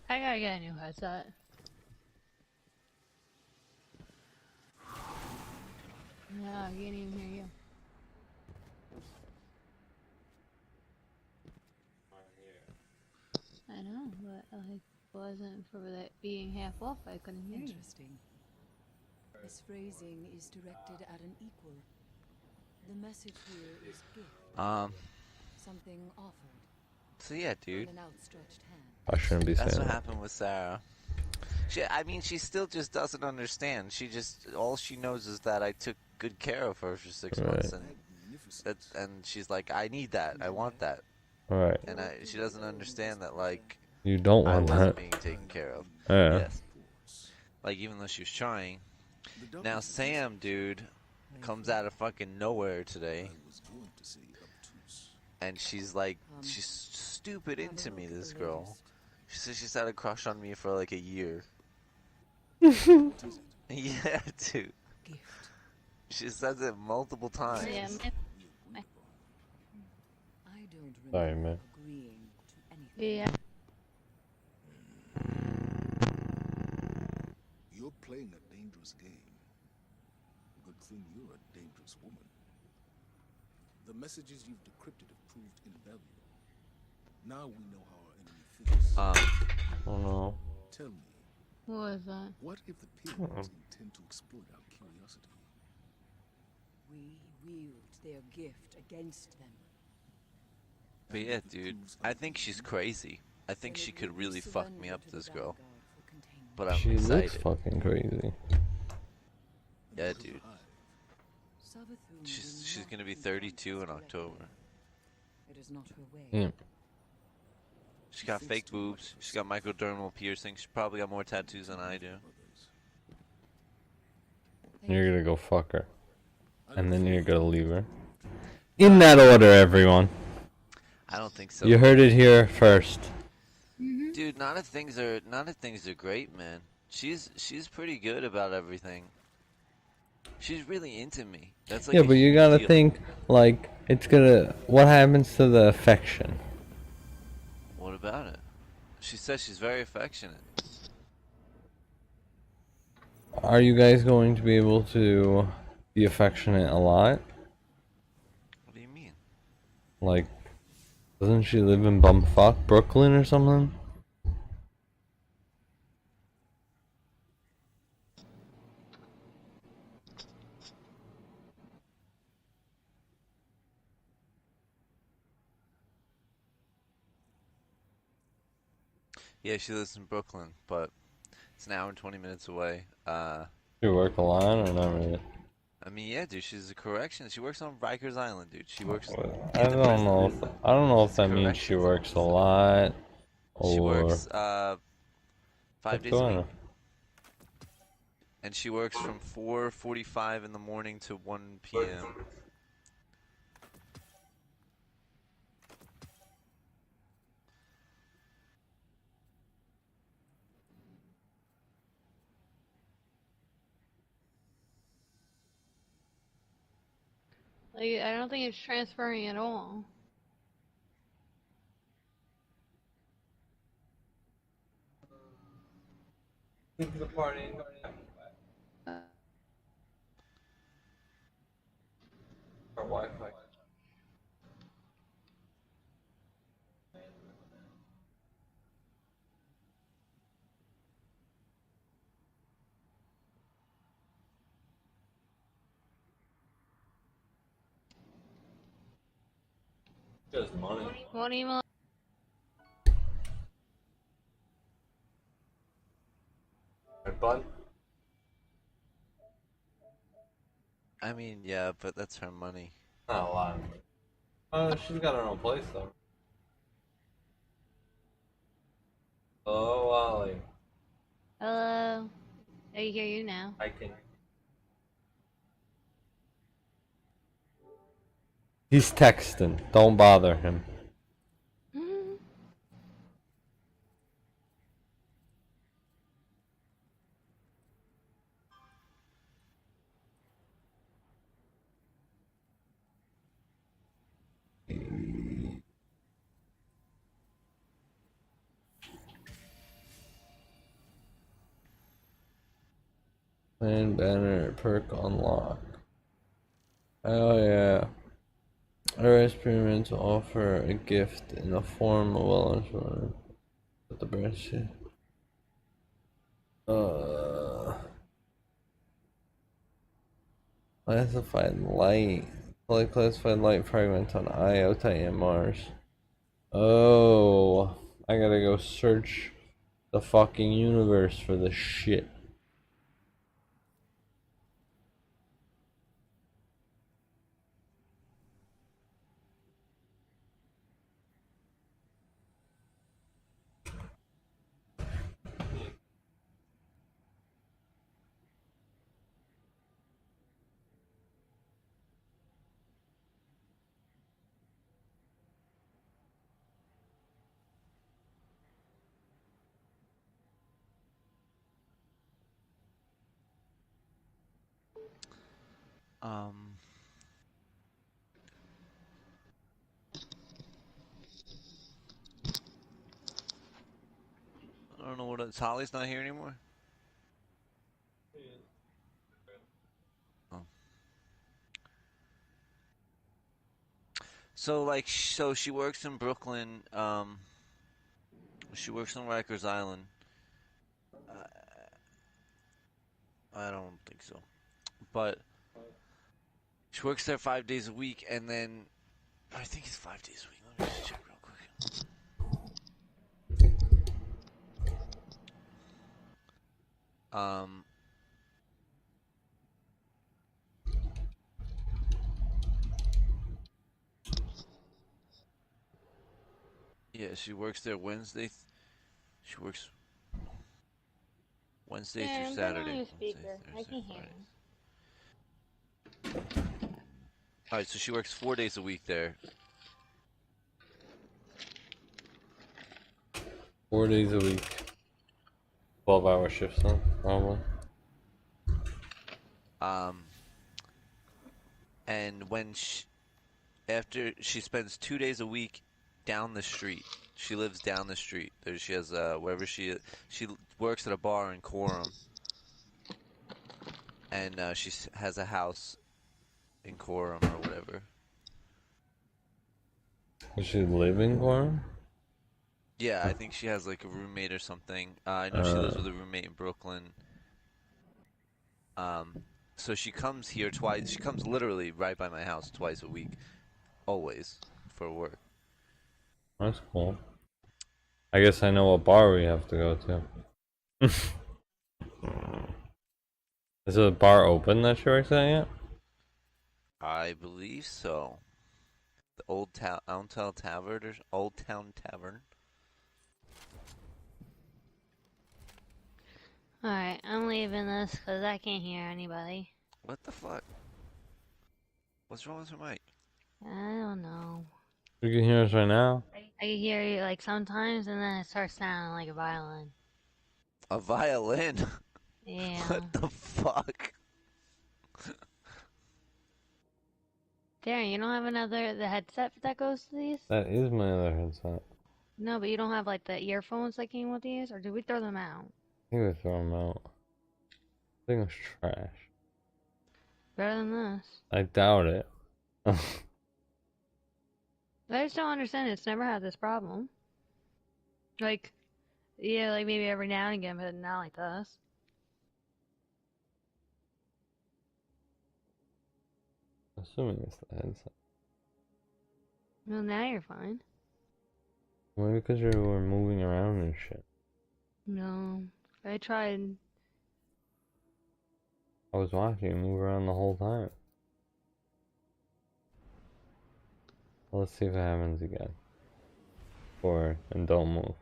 I gotta get a new headset. Yeah, I can't even hear you. I know, but like, wasn't for that being half off, I couldn't hear you. Interesting. This phrasing is directed at an equal. The message here is gift. Something offered. So yeah, dude. An outstretched hand. I shouldn't be That's saying what that. happened with Sarah. I mean, she still just doesn't understand. All she knows is that I took good care of her for 6 months, and she's like, I need that, I want that, Right. and she doesn't understand that, like, You don't I want wasn't that. being taken care of. Yeah. Yes. Like, even though she was trying. Now, Sam, dude, comes out of fucking nowhere today, and she's like, she's stupid into me, this girl. She says she's had a crush on me for like a year. Yeah, dude. Gift. She says it multiple times. Yeah, I don't Sorry, remember man. agreeing to anything. yeah. You're playing a dangerous game. Good thing you're a dangerous woman. The messages you've decrypted have proved invaluable. Now we know how our enemy thinks. Oh no. Tell me, What was that? what if the Pyramids intend to exploit our curiosity? We wield their gift against them. But yeah, dude, I think she's crazy. I think she could really fuck me up, this girl. But I'm She looks excited. fucking crazy. Yeah, dude. She's gonna be 32 in October. It is not her way. Yeah. She's got fake boobs. She's got microdermal piercings. She probably got more tattoos than I do. You're gonna go fuck her. And then you're gonna leave her. In that order, everyone. I don't think so. You heard it here first. Dude, none of things are great, man. She's pretty good about everything. She's really into me. That's like Yeah, but you gotta think, like, it's gonna... What happens to the affection? What about it? She says she's very affectionate. Are you guys going to be able to be affectionate a lot? What do you mean? Like, doesn't she live in bumfuck Brooklyn or something? Yeah, she lives in Brooklyn, but it's an hour and 20 minutes away. You work a lot or not really? I mean, yeah, dude, she's a correction. She works on Rikers Island, dude. She works. I don't know. I don't know if that means she works a lot or. She works 5 days a week. On? And she works from 4:45 in the morning to 1 p.m. Like, I don't think it's transferring at all. The party. Or Wi-Fi. Just money. What email? Right, bud? I mean, yeah, but that's her money. Not a lot. She's got her own place though. Oh, Wally. Hello. I can hear you now. I can. He's texting. Don't bother him. Clan banner perk unlock. Oh yeah. Our experiments offer a gift in the form of wellness with the branch. Classified light. Collect classified light fragments on Io, Titan, Mars. Oh, I gotta go search the fucking universe for this shit. Um. I don't know what it's. Holly's not here anymore. Oh. So like, so she works in Brooklyn. She works on Rikers Island. I don't think so, but she works there 5 days a week, and then I think it's 5 days a week. Let me just check real quick. Yeah, she works there Wednesday. She works Wednesday through Darren, put on Saturday. your Wednesday, speaker. I Thursday, can hear Friday. him. All right, so she works 4 days a week there. 4 days a week. 12-hour shifts, huh? Probably. And when after she spends 2 days a week down the street. She lives down the street. There, she has wherever she works at a bar in Coram, and she has a house in Coram or whatever. Does she live in Gorham? Yeah, I think she has like a roommate or something. I know she lives with a roommate in Brooklyn. So she comes here twice. She comes literally right by my house twice a week, always for work. That's cool. I guess I know what bar we have to go to. Is the bar open that she works at yet? I believe so. The Old Town Tavern or Old Town Tavern. Alright, I'm leaving this because I can't hear anybody. What the fuck? What's wrong with her mic? I don't know. You can hear us right now. I can hear you like sometimes and then it starts sounding like a violin. A violin? Yeah. What the fuck? Darren, you don't have the headset that goes to these? That is my other headset. No, but you don't have like the earphones that came with these? Or did we throw them out? I think we throw them out. I think it's trash. Better than this. I doubt it. I just don't understand. It's never had this problem. Like, yeah, like maybe every now and again, but not like this. Assuming it's the headset. Well, now you're fine. Maybe because you were moving around and shit. No, I tried. I was watching you move around the whole time. Well, let's see if it happens again. And don't move.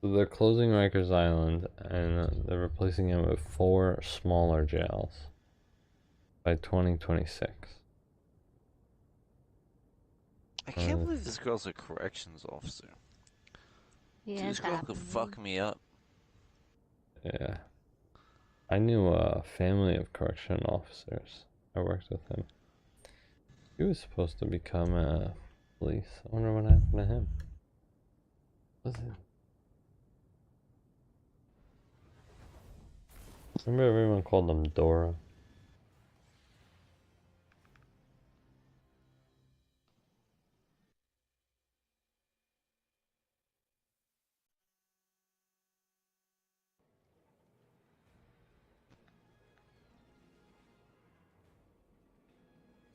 So they're closing Rikers Island and they're replacing it with 4 smaller jails by 2026. I can't believe this girl's a corrections officer. Yeah, Dude, this it's girl could happening. fuck me up. Yeah. I knew a family of correction officers. I worked with him. He was supposed to become a Police. I wonder what happened to him. What's it? Remember everyone called him Dora?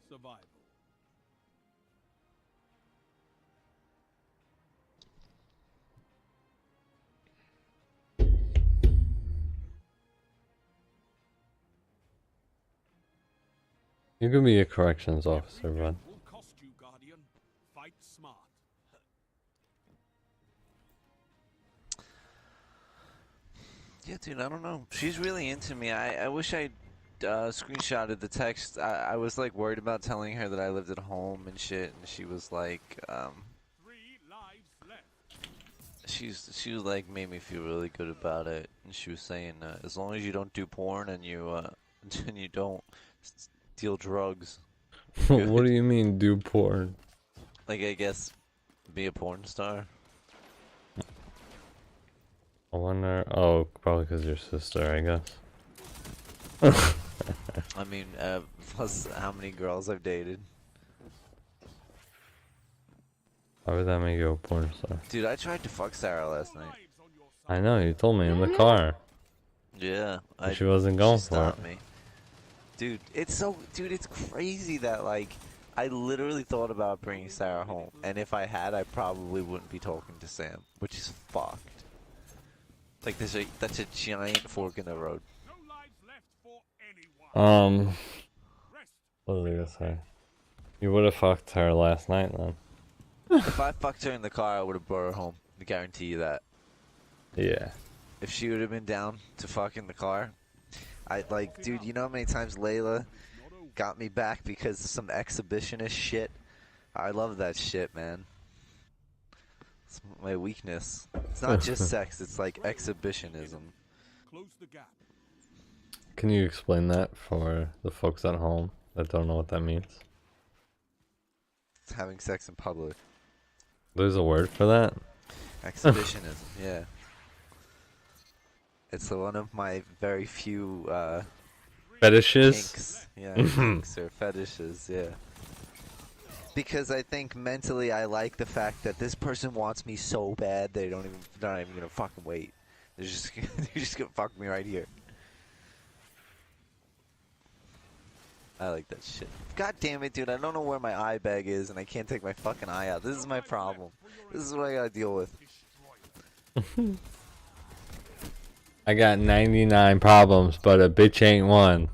Survival. You could be a corrections officer, Every bud. death will cost you, Guardian. Fight smart. Yeah, dude, I don't know. She's really into me. I wish I screenshotted the text. I was like worried about telling her that I lived at home and shit, and she was like, 3 lives left. she was like made me feel really good about it, and she was saying as long as you don't do porn and you and you don't deal drugs, you're What good. do you mean, do porn? Like I guess be a porn star. I wonder. Oh, probably because your sister, I guess. I mean, plus how many girls I've dated. Why would that make you a porn star? Dude, I tried to fuck Sarah last night. Lives on your side. I know, you told me in the car. Yeah, But she wasn't going she for stopped it. me. Dude, it's crazy that like I literally thought about bringing Sarah home, and if I had, I probably wouldn't be talking to Sam, which is fucked. Like that's a giant fork in the road. No lives left for anyone. Rest. What was I gonna say? You would have fucked her last night then. If I fucked her in the car, I would have brought her home. I guarantee you that. Yeah. If she would have been down to fuck in the car, I'd like, dude, you know how many times Layla got me back because of some exhibitionist shit? I love that shit, man. It's my weakness. It's not just sex, it's like exhibitionism. Close the gap. Can you explain that for the folks at home that don't know what that means? It's having sex in public. There's a word for that? Exhibitionism, yeah. It's one of my very few Fetishes? kinks. Yeah, kinks or fetishes, yeah. Because I think mentally I like the fact that this person wants me so bad they're not even gonna fucking wait. They're just gonna fuck me right here. I like that shit. God damn it, dude, I don't know where my eye bag is and I can't take my fucking eye out. This is my problem. This is what I gotta deal with. I got 99 problems, but a bitch ain't one.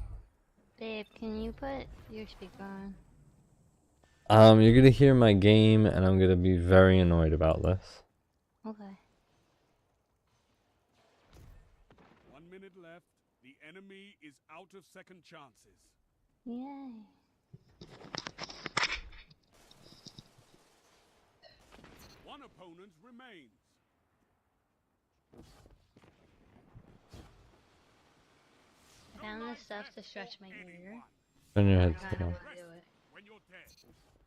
Babe, can you put your speaker on? You're gonna hear my game, and I'm gonna be very annoyed about this. Okay. 1 minute left. The enemy is out of second chances. Yay. One opponent remains. I found this stuff to stretch my ear. Turn your I head gotta down. do it. When you're dead.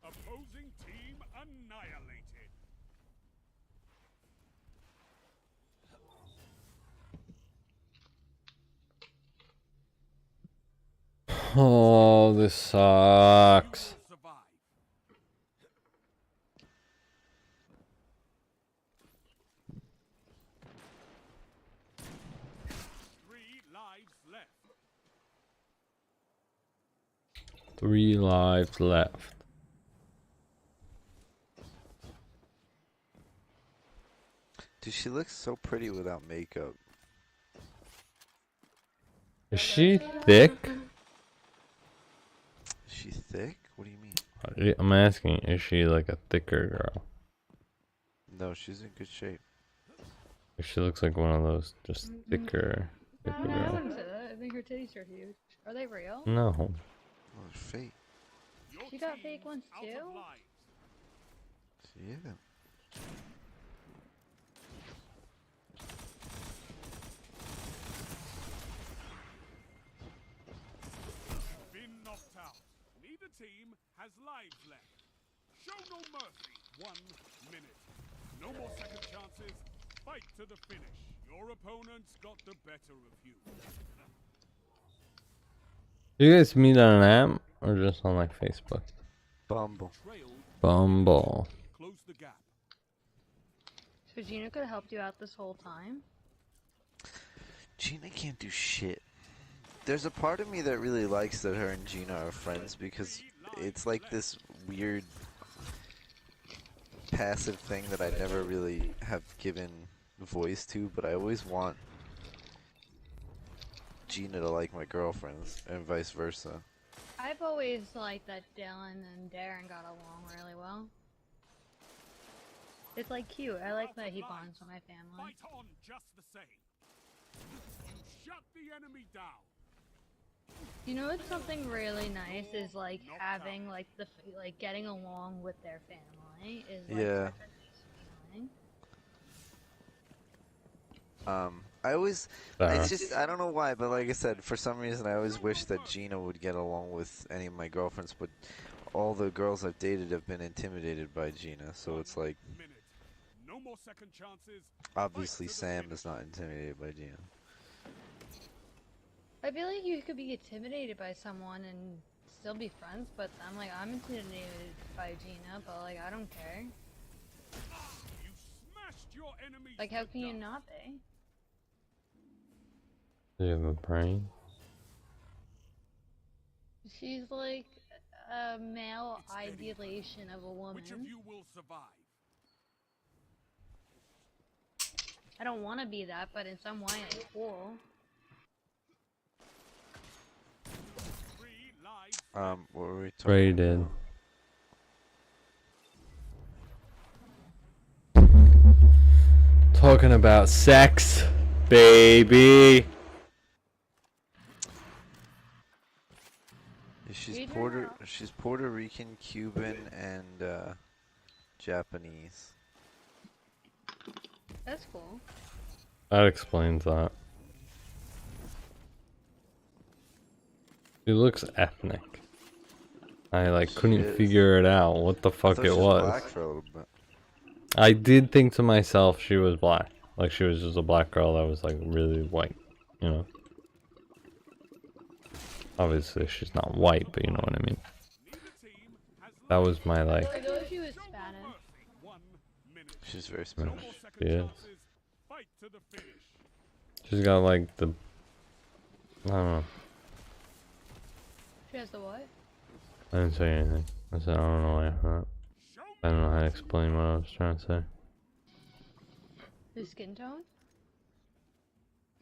Opposing team annihilated. Oh, this sucks. You will survive. Three lives left. 3 lives left. Dude, she looks so pretty without makeup. Is she thick? Is she thick? What do you mean? I'm asking, is she like a thicker girl? No, she's in good shape. She looks like one of those just thicker I girls. wouldn't say that. I think her titties are huge. Are they real? No. Oh, it's fake. Your She got team fake ones out of too? lives. Yeah. Been knocked out. Neither team has lives left. Show no mercy. 1 minute. No more second chances. Fight to the finish. Your opponents got the better of you. Do you guys meet on an app or just on like Facebook? Bumble. Bumble. Close the gap. So Gina could have helped you out this whole time? Gina can't do shit. There's a part of me that really likes that her and Gina are friends because it's like this weird passive thing that I never really have given voice to, but I always want Gina to like my girlfriends and vice versa. I've always liked that Dylan and Darren got along really well. It's like cute. I like that he bonds with my family. Fight on just the same. You shut the enemy down. You know what's something really nice is like having like like getting along with their family is like Yeah. such a nice feeling. I always, it's just, I don't know why, but like I said, for some reason I always wish that Gina would get along with any of my girlfriends, but all the girls I've dated have been intimidated by Gina, so it's like, No more second chances. obviously Sam is not intimidated by Gina. I feel like you could be intimidated by someone and still be friends, but I'm intimidated by Gina, but like I don't care. You smashed your enemy. Like how can you not be? Do you have a brain? She's like a male idealization of a woman. Which of you will survive? I don't want to be that, but in some way it's cool. 3 lives. What were we talking Rated. Talking about sex, baby. She's Puerto Rican, Cuban, and Japanese. That's cool. That explains that. She looks ethnic. I like couldn't is. figure it out what the I fuck thought it she was. black for a little bit. I did think to myself she was black. Like she was just a black girl that was like really white, you know. Obviously she's not white, but you know what I mean. That was my like. I thought she was Spanish. She's very Spanish. She is. Fight to the finish. She's got like the. I don't know. She has the what? I didn't say anything. I said I don't know why I heard. I don't know how to explain what I was trying to say. The skin tone?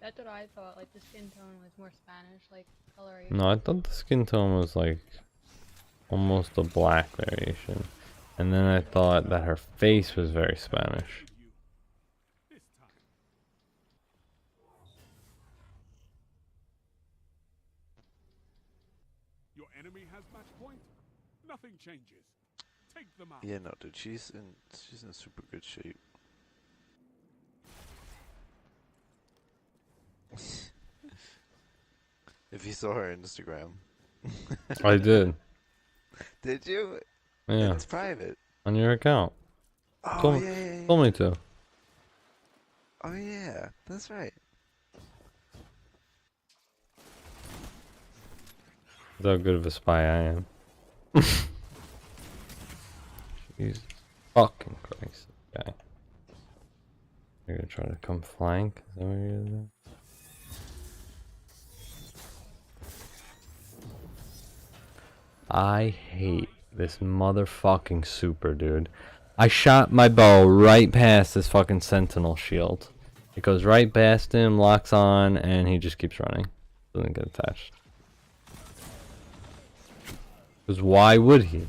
That's what I thought, like the skin tone was more Spanish, like coloration. No, I thought the skin tone was like almost a black variation. And then I thought that her face was very Spanish. This time. Your enemy has match point. Nothing changes. Take them out. Yeah, no, dude, she's in super good shape. If you saw her Instagram. I did. Did you? Yeah. It's private. On your account. Oh, Told, yeah. told me to. Oh, yeah. That's right. That's how good of a spy I am. Jesus fucking Christ, guy. You're gonna try to come flank? Is that what you're gonna do? I hate this motherfucking super, dude. I shot my bow right past this fucking sentinel shield. It goes right past him, locks on, and he just keeps running. Doesn't get attached. Because why would he?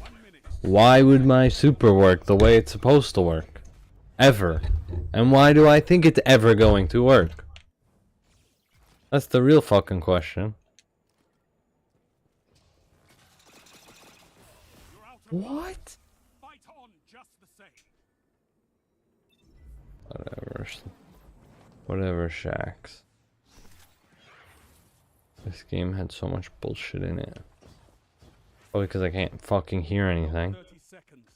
Why would my super work the way it's supposed to work? Ever. And why do I think it's ever going to work? That's the real fucking question. What? Fight on just the same. Whatever. Whatever, Shax. This game had so much bullshit in it. Probably because I can't fucking hear anything. 30 seconds.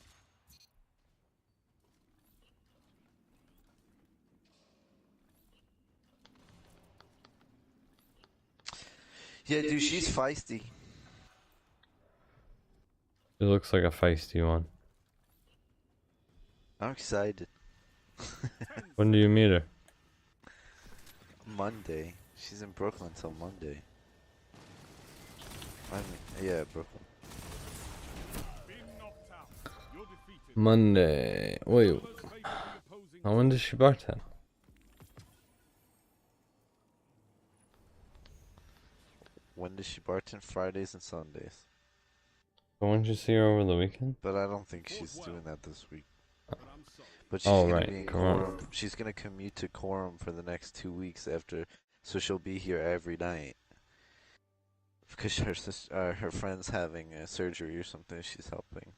Yeah, dude, she's feisty. She looks like a feisty one. I'm excited. When do you meet her? Monday. She's in Brooklyn till Monday. Yeah, Brooklyn. Monday. Wait. When does she bartend? When does she bartend? Fridays and Sundays. But when did you see her over the weekend? But I don't think she's doing that this week. But she's Oh, gonna right. be in Come on. Coram. She's gonna commute to Coram for the next 2 weeks after, so she'll be here every night. Because her her friend's having a surgery or something. She's helping.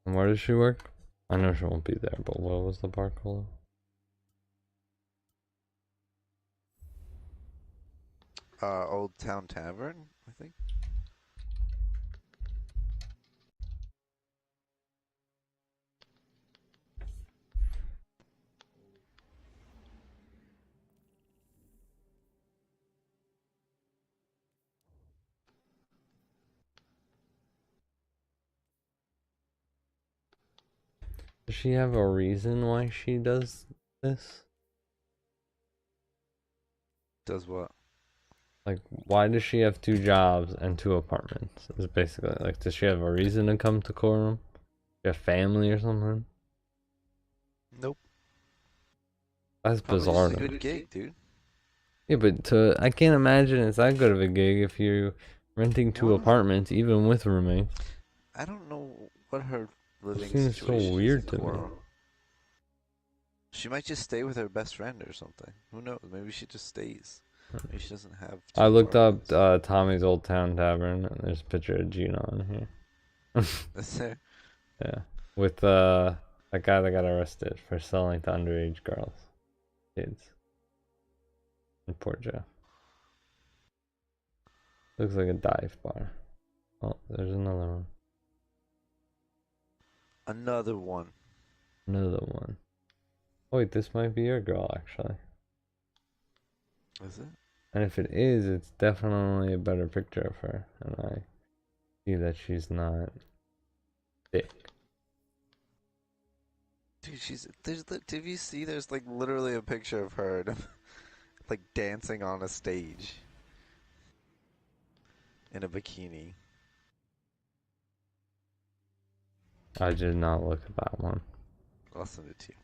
And where does she work? I know she won't be there, but what was the bar called? Old Town Tavern, I think. Does she have a reason why she does this? Does what? Like, why does she have 2 jobs and 2 apartments? Is basically like, does she have a reason to come to Coram? She have family or something? Nope. That's Probably bizarre. just a to good me. gig, dude. Yeah, but I can't imagine it's that good of a gig if you're renting 2 Why? apartments, even with roommates. I don't know what her living seems so situation weird is to in me. Coram. She might just stay with her best friend or something. Who knows? Maybe she just stays. Maybe she doesn't have. I looked up apartments. Tommy's Old Town Tavern, and there's a picture of Gina on here. That's there. Yeah, with that guy that got arrested for selling to underage girls, kids, in Port Jeff. Looks like a dive bar. Oh, there's another one. Another one. Another one. Oh, wait, this might be your girl, actually. Is it? And if it is, it's definitely a better picture of her. And I see that she's not thick. Dude, did you see? There's like literally a picture of her, like dancing on a stage in a bikini. I did not look at that one. I'll send it to you.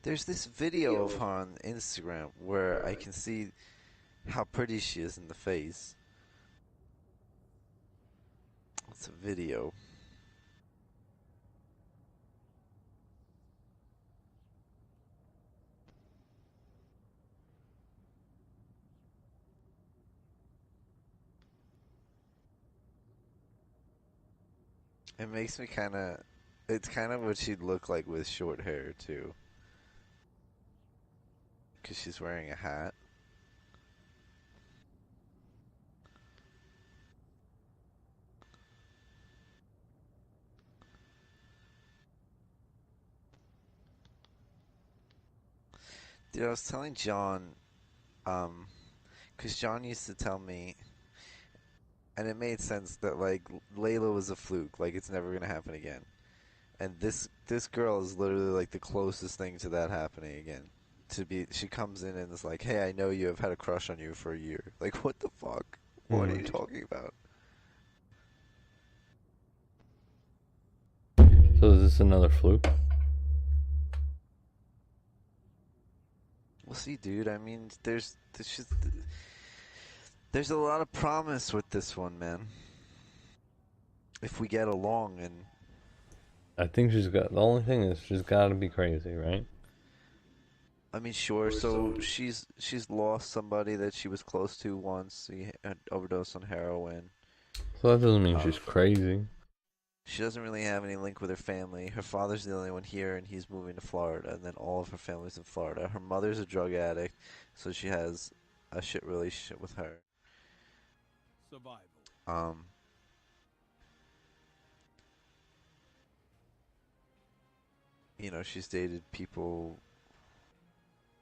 There's this video of her on Instagram where I can see how pretty she is in the face. It's a video. It makes me kind of. It's kind of what she'd look like with short hair, too. Because she's wearing a hat. Dude, I was telling John, because John used to tell me, and it made sense that, like, Layla was a fluke. Like, it's never going to happen again. And this girl is literally, like, the closest thing to that happening again. She comes in and is like, hey, I know you have had a crush on you for a year. Like, what the fuck? What are you talking about? So is this another fluke? We'll see, dude. I mean, there's a lot of promise with this one, man. If we get along, and I think the only thing is she's got to be crazy, right? I mean, sure. So she's lost somebody that she was close to once. He had overdosed on heroin. So that doesn't mean she's crazy. She doesn't really have any link with her family. Her father's the only one here, and he's moving to Florida, and then all of her family's in Florida. Her mother's a drug addict, so she has a shit relationship with her. Survival. You know, she's dated people.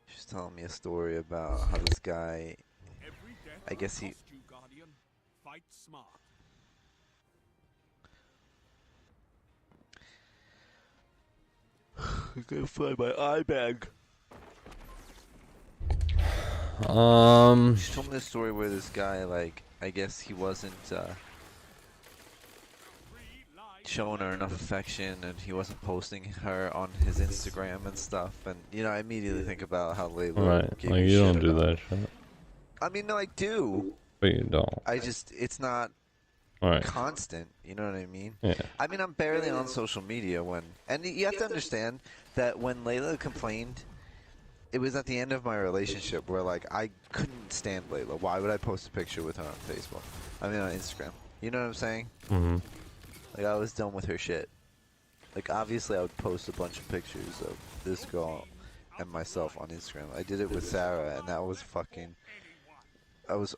She's telling me a story about how this guy, Every death I guess he, cost you, Guardian. Fight smart. I gotta find my eye bag. She told me this story where this guy, like, I guess he wasn't showing her enough affection, and he wasn't posting her on his Instagram and stuff. And you know, I immediately think about how Layla Right, gave like me you don't shit do about. that shit. I mean, no, I do. But you don't. It's not Right. constant. You know what I mean? Yeah. I mean, I'm barely on social media and you have to understand that when Layla complained, it was at the end of my relationship where, like, I couldn't stand Layla. Why would I post a picture with her on Facebook? I mean, on Instagram. You know what I'm saying? Mm-hmm. Like, I was done with her shit. Like, obviously, I would post a bunch of pictures of this girl and myself on Instagram. I did it with Sarah, and that was fucking... I was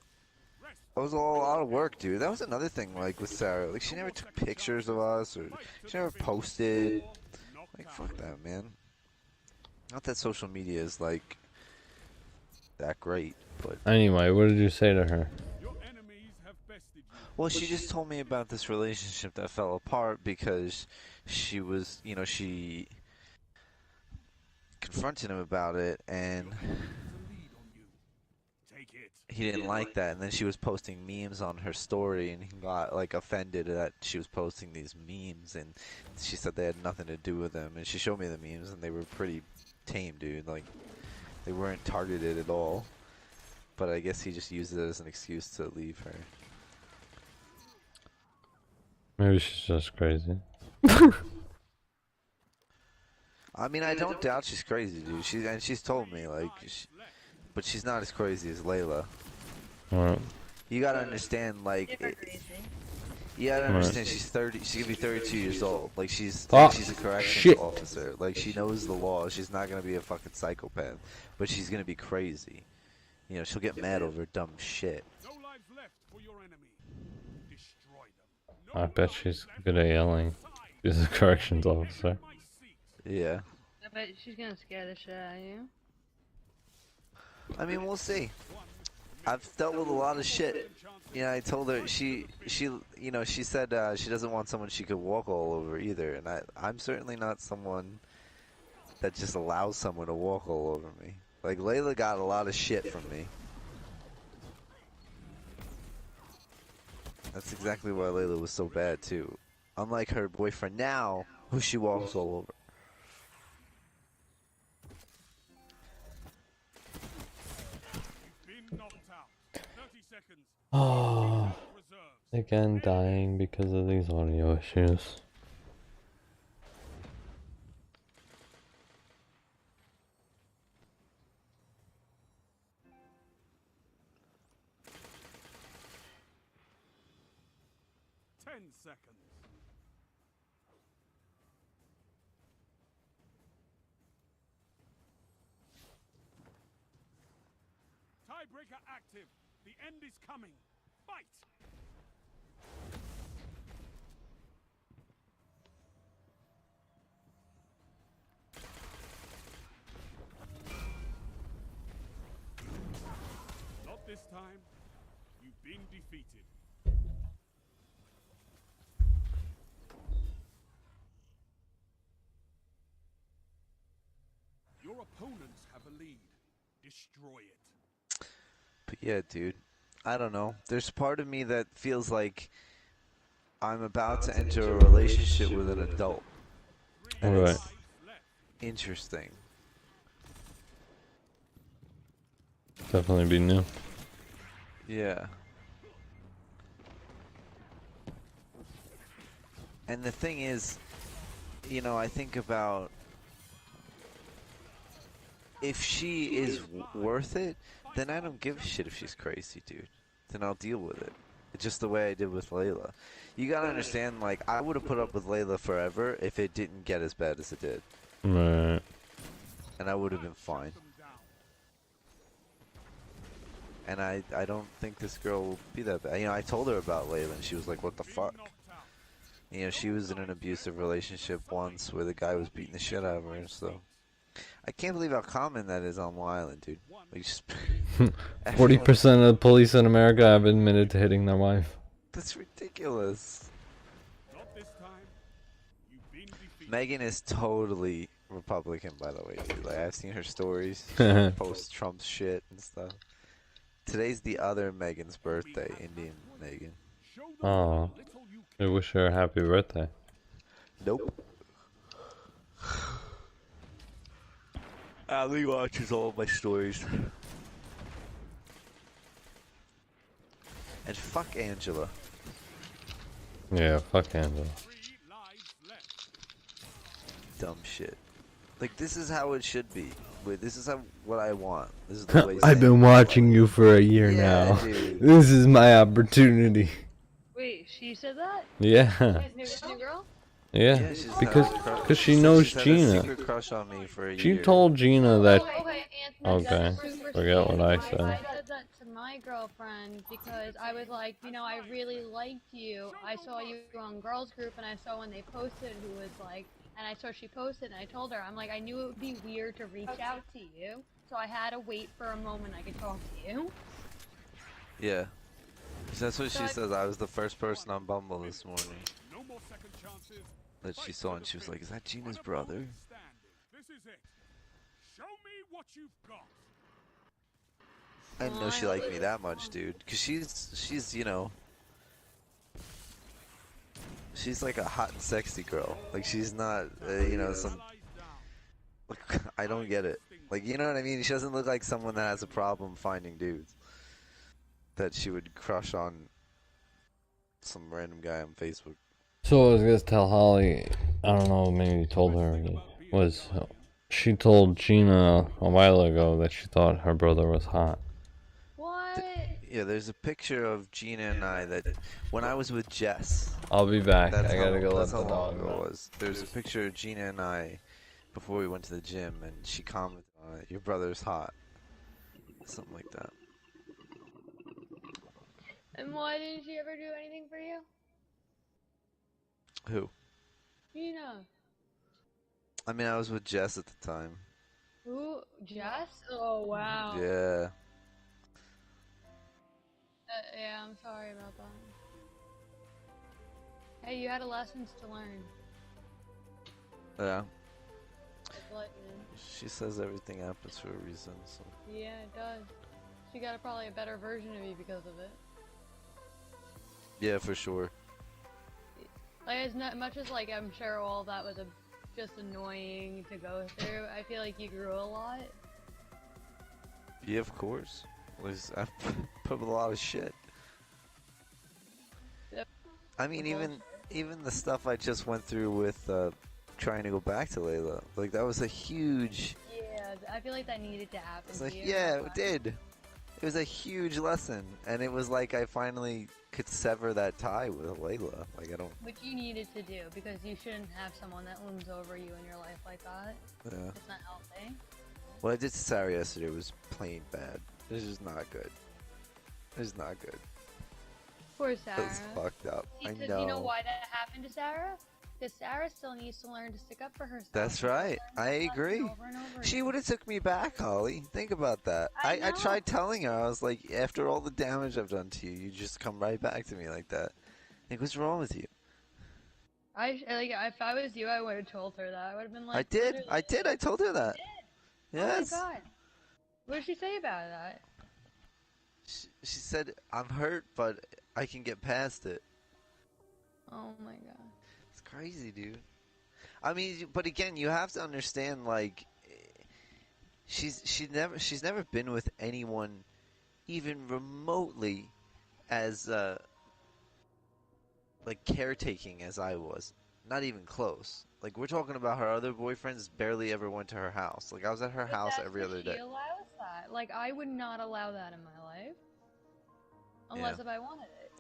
a lot of work, dude. That was another thing, like, with Sarah. Like, she never took pictures of us, or she never posted. Like, fuck that, man. Not that social media is, like, that great, but... Anyway, what did you say to her? Your enemies have bested you. Well, she just told me about this relationship that fell apart because she was, you know, she confronted him about it, and There's a lead on you. Take it. he didn't like that. And then she was posting memes on her story, and he got, like, offended that she was posting these memes, and she said they had nothing to do with him. And she showed me the memes, and they were pretty tame, dude. Like, they weren't targeted at all. But I guess he just used it as an excuse to leave her. Maybe she's just crazy. I mean, I don't doubt she's crazy, dude. She's told me, like, but she's not as crazy as Layla. Alright. You gotta understand, like, Super crazy. you gotta Right. understand she's 30. She could be 32 years old. Like, she's Ah, a corrections shit. officer. Like, she knows the law. She's not gonna be a fucking psychopath, but she's gonna be crazy. You know, she'll get mad over dumb shit. No lives left for your enemy. Destroy them. No I bet lives she's left good at yelling. She's a corrections officer. my seat. Yeah. I bet she's gonna scare the shit out of you. I mean, we'll see. I've dealt with a lot of shit. You know, I told her she you know, she said she doesn't want someone she could walk all over either, and I'm certainly not someone that just allows someone to walk all over me. Like, Layla got a lot of shit from me. That's exactly why Layla was so bad too. Unlike her boyfriend now, who she walks all over. Been knocked out. 30 seconds. Oh, Reserves. again dying because of these audio issues. Seconds. Tiebreaker active. The end is coming. Fight! Not this time. You've been defeated. Your opponents have a lead. Destroy it. But yeah, dude, I don't know. There's part of me that feels like I'm about to enter a relationship with an adult. And Right. it's interesting. Definitely be new. Yeah. And the thing is, you know, I think about if she is worth it, then I don't give a shit if she's crazy, dude. Then I'll deal with it. just the way I did with Layla. You gotta understand, like, I would have put up with Layla forever if it didn't get as bad as it did. Right. And I would have been fine. And I don't think this girl will be that bad. You know, I told her about Layla and she was like, what the fuck? You know, she was in an abusive relationship once where the guy was beating the shit out of her, so. I can't believe how common that is on Long Island, dude. Like, just 40% of the police in America have admitted to hitting their wife. That's ridiculous. Not this time. You've been defeated. Megan is totally Republican, by the way, dude. Like, I've seen her stories. Post Trump shit and stuff. Today's the other Megan's birthday, Indian Megan. Oh, I wish her a happy birthday. Nope. Ali watches all of my stories. And fuck Angela. Yeah, fuck Angela. Dumb shit. Like, this is how it should be. Wait, this is what I want. This is the way I've been watching you for a year Yeah, now. dude. This is my opportunity. Wait, she said that? Yeah. New girl? Yeah, she's because had a crush- cause she said knows she's had a Gina. secret crush on me for a She year. told Gina that. Okay, Okay, that's super forget what I sweet. said. I said that to my girlfriend because I was like, you know, I really liked you. I saw you on girls group and I saw when they posted who was like, and I saw she posted and I told her, I'm like, I knew it would be weird to reach out to you, so I had to wait for a moment I could talk to you. Yeah. That's what she says. I was the first person on Bumble this morning No more second chances. that she saw, and she was like, "Is that Gina's brother?" This is it. Show me what you've got. I didn't know she liked me that much, dude. Cause she's you know, she's like a hot and sexy girl. Like, she's not you know, some. Like, I don't get it. Like, you know what I mean? She doesn't look like someone that has a problem finding dudes. That she would crush on some random guy on Facebook. So what I was gonna tell Holly, I don't know, maybe you told her, was she told Gina a while ago that she thought her brother was hot. What? Yeah, there's a picture of Gina and I that when I was with Jess. I'll be back. That's I gotta go let that's the how long dog ago it out. was. There's a picture of Gina and I before we went to the gym, and she commented on it. Your brother's hot. Something like that. And why didn't she ever do anything for you? Who? Gina. I mean, I was with Jess at the time. Who? Jess? Oh, wow. Yeah. Yeah, I'm sorry about that. Hey, you had lessons to learn. Yeah. Just let you know. She says everything happens for a reason, so. Yeah, it does. She got probably a better version of you because of it. Yeah, for sure. Like, as much as, like, I'm sure all that was just annoying to go through, I feel like you grew a lot. Yeah, of course. I've put up with a lot of shit. Yep. I mean, even the stuff I just went through with trying to go back to Layla, like, that was a huge. Yeah, I feel like that needed to happen. It's to like, you. yeah, it did. It was a huge lesson, and it was like I finally could sever that tie with Layla. Like, I don't. Which you needed to do because you shouldn't have someone that looms over you in your life like that. Yeah. It's not healthy. What I did to Sarah yesterday was plain bad. This is not good. This is not good. Poor Sarah. That's fucked up. I Do know. you know why that happened to Sarah? Because Sarah still needs to learn to stick up for herself. That's She right. learns I that lesson agree. over and over She again. would have took me back, Holly. Think about that. I I know. tried telling her. I was like, after all the damage I've done to you, you just come right back to me like that. Like, what's wrong with you? Like, if I was you, I would have told her that. I would have been like, I did. literally, I did. I told her that. Yes. Oh my god. What did she say about that? She said, I'm hurt, but I can get past it. Oh my god. It's crazy, dude. I mean, but again, you have to understand, like, she's never been with anyone even remotely as like caretaking as I was. Not even close. Like, we're talking about her other boyfriends barely ever went to her house. Like, I was at her house every other day. She allows that. Like, I would not allow that in my life. Unless Yeah. if I wanted it.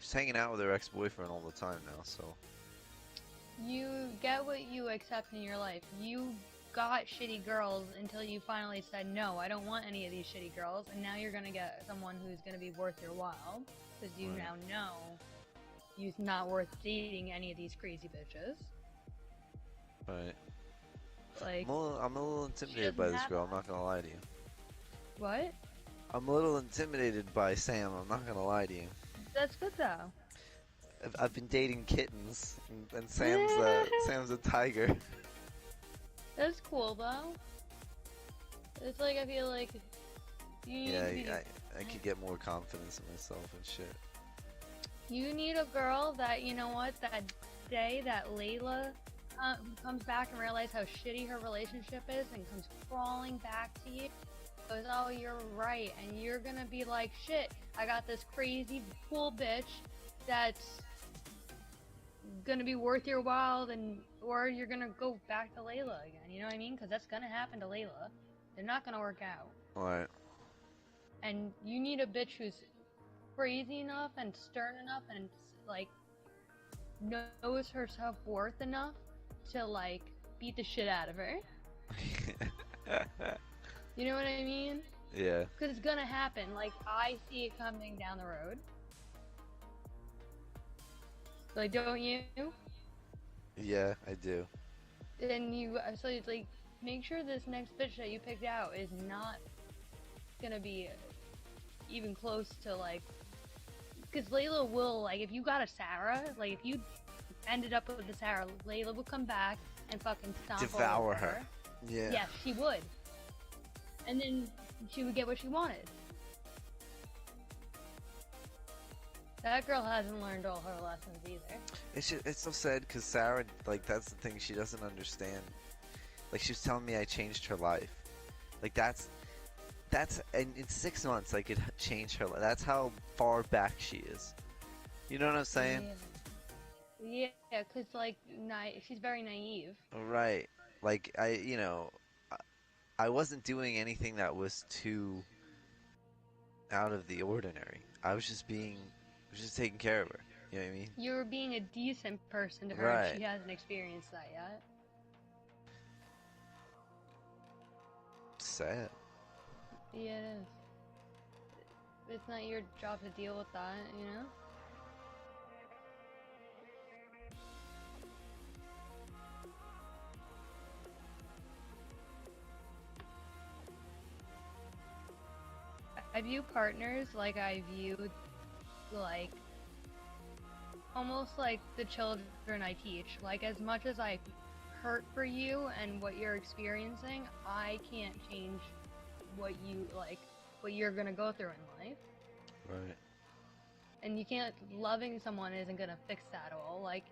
She's hanging out with her ex-boyfriend all the time now, so. You get what you accept in your life. You got shitty girls until you finally said, no, I don't want any of these shitty girls, and now you're gonna get someone who's gonna be worth your while, because you now know you're not worth dating any of these crazy bitches. Right. Like, I'm a little intimidated by this girl, I'm not gonna lie to you. what? I'm a little intimidated by Sam, I'm not gonna lie to you. That's good though. I've been dating kittens, and Sam's a tiger. That's cool though. It's like, I feel like you need to be, I could get more confidence in myself and shit. you need a girl that, you know what, that day that Layla comes back and realizes how shitty her relationship is and comes crawling back to you, goes, oh, you're right, and you're gonna be like, shit, I got this crazy cool bitch that's gonna be worth your while, or you're gonna go back to Layla again, you know what I mean? Because that's gonna happen to Layla. They're not gonna work out. Alright. And you need a bitch who's crazy enough and stern enough and, like, knows her self-worth enough to, like, beat the shit out of her. You know what I mean? Yeah. Because it's gonna happen. Like, I see it coming down the road. Like, don't you? Yeah, I do. And so it's like, make sure this next bitch that you picked out is not gonna be even close to, like, because Layla will, like, if you got a Sarah, like, if you ended up with the Sarah, Layla would come back and fucking stomp Devour over her. Yeah. Yeah, she would. And then she would get what she wanted. That girl hasn't learned all her lessons either. It's so sad because Sarah, like, that's the thing, she doesn't understand. Like, she was telling me I changed her life. Like, that's, and in 6 months, like, it changed her life. That's how far back she is. You know what I'm saying? Yeah, because, like, she's very naive. Right. Like, I wasn't doing anything that was too out of the ordinary. I was just taking care of her. You know what I mean? You were being a decent person to her, Right. and she hasn't experienced that yet. Sad. Yeah, it is. It's not your job to deal with that, you know? I view partners like I viewed, like, almost like the children I teach. Like, as much as I hurt for you and what you're experiencing, I can't change what you're gonna go through in life. Right. And you can't, loving someone isn't gonna fix that all. Like,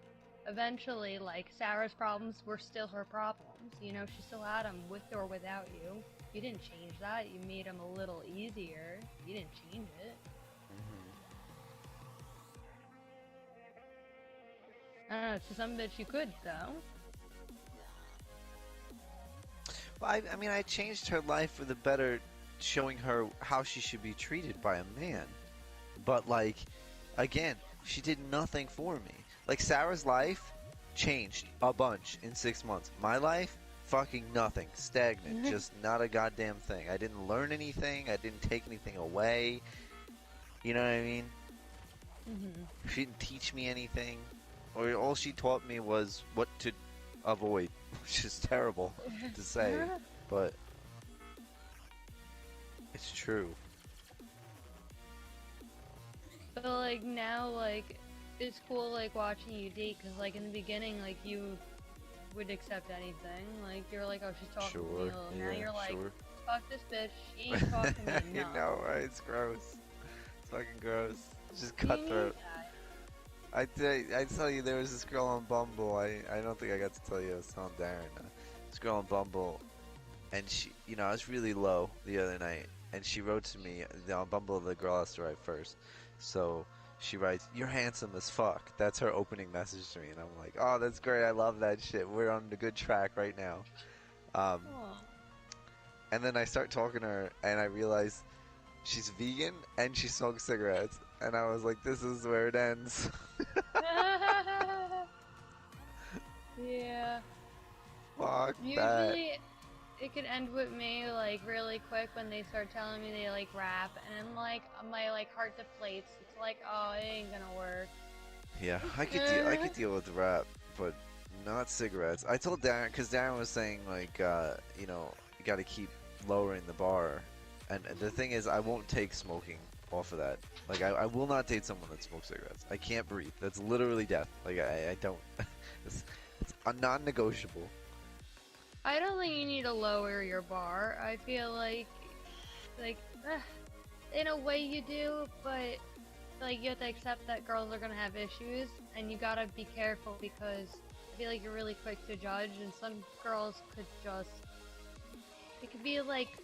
eventually, like, Sarah's problems were still her problems. You know, she still had them with or without you. You didn't change that. You made them a little easier. You didn't change it. I don't know, to some bitch you could, though. Well, I mean, I changed her life for the better, showing her how she should be treated by a man. But, like, again, she did nothing for me. Like, Sarah's life changed a bunch in 6 months. My life, fucking nothing. Stagnant. Just not a goddamn thing. I didn't learn anything. I didn't take anything away. You know what I mean? She didn't teach me anything. Or all she taught me was what to avoid, which is terrible to say, but it's true. But, like, now, like, it's cool, like, watching you date, because, like, in the beginning, like, you would accept anything. Like, you're like, oh, she's talking to me. Sure, Now yeah, you're like, sure. fuck this bitch, she ain't talking to me, no. You know, right? It's gross. It's fucking gross. It's just You need cutthroat. that. I tell you, there was this girl on Bumble. I don't think I got to tell you. I was telling Darren. This girl on Bumble, and she, you know, I was really low the other night, and she wrote to me on Bumble. The girl has to write first, so she writes, "You're handsome as fuck." That's her opening message to me, and I'm like, "Oh, that's great. I love that shit. We're on a good track right now." Aw. And then I start talking to her, and I realize she's vegan and she smokes cigarettes. and I was like, this is where it ends. Yeah. Fuck that. Usually, it could end with me like really quick when they start telling me they like rap, and I'm like, my like heart deflates. It's like, oh, it ain't gonna work. Yeah, I could deal with rap, but not cigarettes. I told Darren, because Darren was saying like, you know, you got to keep lowering the bar, and the thing is, I won't take smoking off of that. Like, I will not date someone that smokes cigarettes. I can't breathe. That's literally death. Like, I don't. it's a non-negotiable. I don't think you need to lower your bar. I feel like, in a way you do, but like you have to accept that girls are gonna have issues, and you gotta be careful because I feel like you're really quick to judge, and some girls could just. It could be like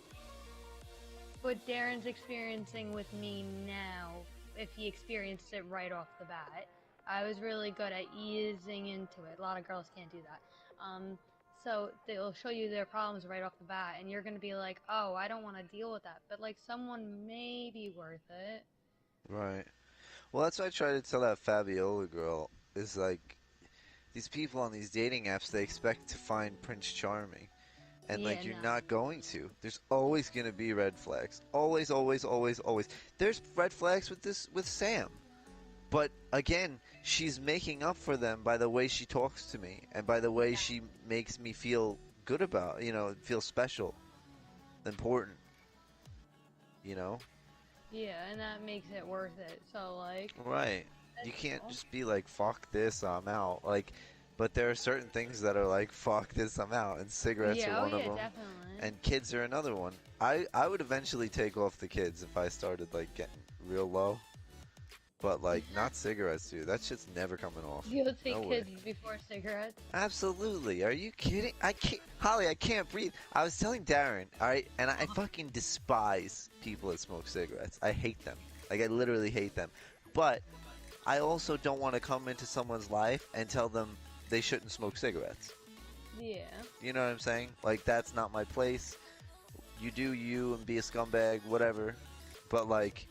what Darren's experiencing with me now, if he experienced it right off the bat. I was really good at easing into it. A lot of girls can't do that. So they'll show you their problems right off the bat, and you're gonna be like, oh, I don't want to deal with that. But like someone may be worth it. Right. Well, that's what I try to tell that Fabiola girl. Is like, these people on these dating apps, they expect to find Prince Charming. And Yeah, like, you're no. not going to. There's always gonna be red flags. Always, always, always, always. There's red flags with Sam. But again, she's making up for them by the way she talks to me and by the way she makes me feel good about, you know, feel special, important, you know? Yeah, and that makes it worth it. So like. Right. You that's can't cool. just be like, fuck this, I'm out. Like, but there are certain things that are like, fuck this, I'm out. And cigarettes Yeah, are oh one of yeah, them. definitely. And kids are another one. I would eventually take off the kids if I started like getting real low. But like, not cigarettes, dude. That shit's never coming off. You'll take No way. kids before cigarettes. Absolutely. Are you kidding? I can't, Holly, I can't breathe. I was telling Darren, alright, and I fucking despise people that smoke cigarettes. I hate them. Like, I literally hate them. But I also don't want to come into someone's life and tell them they shouldn't smoke cigarettes. Yeah. You know what I'm saying? Like, that's not my place. You do you and be a scumbag, whatever. But like,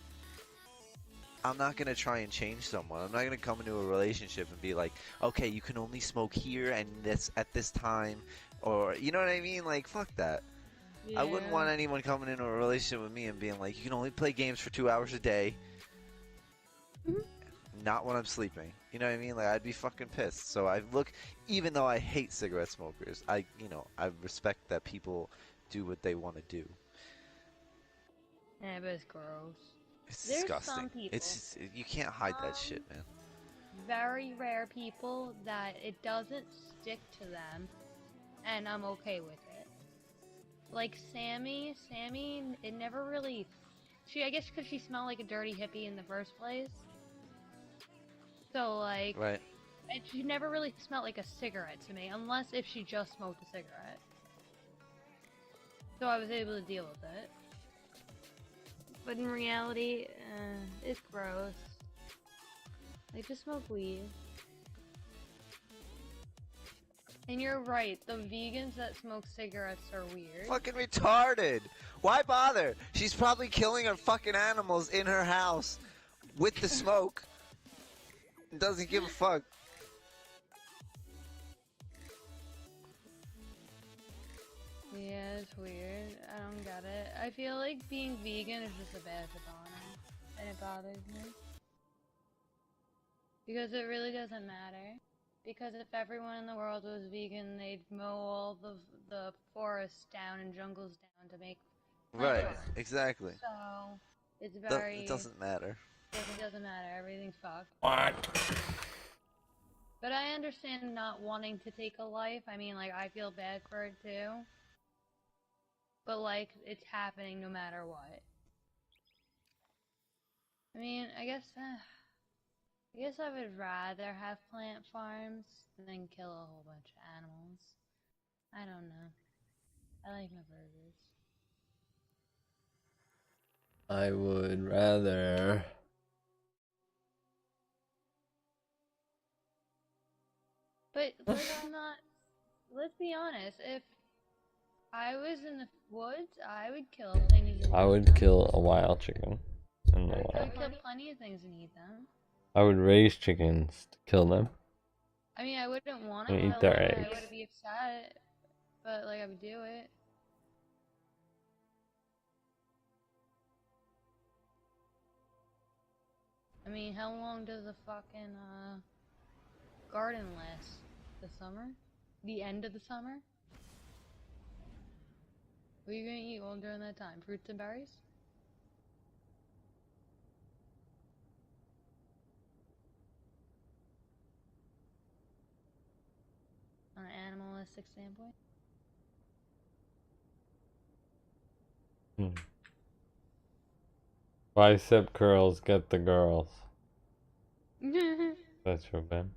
I'm not gonna try and change someone. I'm not gonna come into a relationship and be like, okay, you can only smoke here and this at this time, or you know what I mean? Like, fuck that. Yeah. I wouldn't want anyone coming into a relationship with me and being like, you can only play games for 2 hours a day. Not when I'm sleeping. You know what I mean? Like, I'd be fucking pissed. So I look, even though I hate cigarette smokers, I respect that people do what they want to do. Yeah, but it's gross. It's There's disgusting. some people. You can't hide that shit, man. Very rare people that it doesn't stick to them, and I'm okay with it. Like Sammy, it never really. I guess because she smelled like a dirty hippie in the first place. So like, Right. she never really smelled like a cigarette to me, unless if she just smoked a cigarette. So I was able to deal with it. But in reality, it's gross. Like, just smoke weed. And you're right, the vegans that smoke cigarettes are weird. Fucking retarded. Why bother? She's probably killing her fucking animals in her house with the smoke. And doesn't give a fuck. Yeah, it's weird. I don't get it. I feel like being vegan is just a badge of honor. And it bothers me. Because it really doesn't matter. Because if everyone in the world was vegan, they'd mow all the forests down and jungles down to make Right, farms. exactly. So, it's very... It doesn't matter. It doesn't matter. Everything's fucked. What? But I understand not wanting to take a life. I mean, like, I feel bad for it too. But, like, it's happening no matter what. I mean, I guess I would rather have plant farms than kill a whole bunch of animals. I don't know. I like my burgers. I would rather. But let's be honest, if I was in the woods, I would kill things. I would kill a wild chicken in the I wild. would kill plenty of things and eat them. I would raise chickens to kill them. I mean, I wouldn't want to And kill eat their them, and I eggs. would be upset, but like I would do it. I mean, how long does the fucking garden last? The summer? The end of the summer? What are you gonna eat all during that time? Fruits and berries? On an animalistic standpoint? Bicep curls get the girls. That's your Ben.